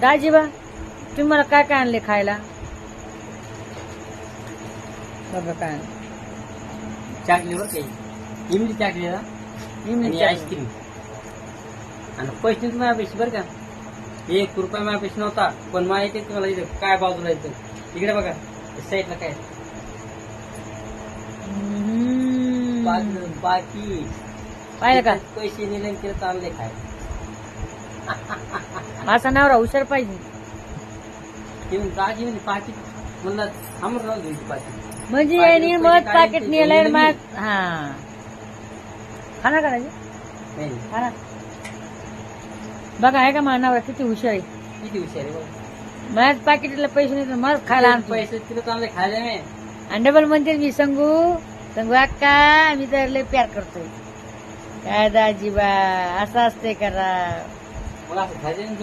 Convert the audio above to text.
दाजीबा तुम्ही मला काय काय आणले खायला? बघा काय आणलं. चाकली बरं काही इमली चाकली ना इमली आणि चटणी. आईस्क्रीम आणि पैसे माझ्या पैसे बरं का 1 रुपया माझ्या पैसे नव्हता पण माहिती आहे तुम्हाला इथं काय बाजूला येतं इकडे बघा साईडला काय हम्म. बाकी पाहिलं का पैसे नेले आणि तिला चालले काय माझा नवरा हुशार पाहिजे. येऊन दाजी म्हणजे पाकिट म्हणलं थांबून राहू दे पाकिट म्हणजे पाकिट यांनी पैसे मत काढून पाकिट ते नेलंय घेऊन मग हा खाना करायचे नाही खाना. बघा आहे का माझा नवरा किती हुशार आहे. किती हुशार आहे बघ माझ्याच पाकिटला पैसे नाही तर मग खायला आणतो. पैसे तिला चांगले खायला नाही आणि डबल म्हणते मी संगू संगू अक्का मी तर लय प्यार करतोय. काय दाजीबा असं असते करा. मला असं खायचं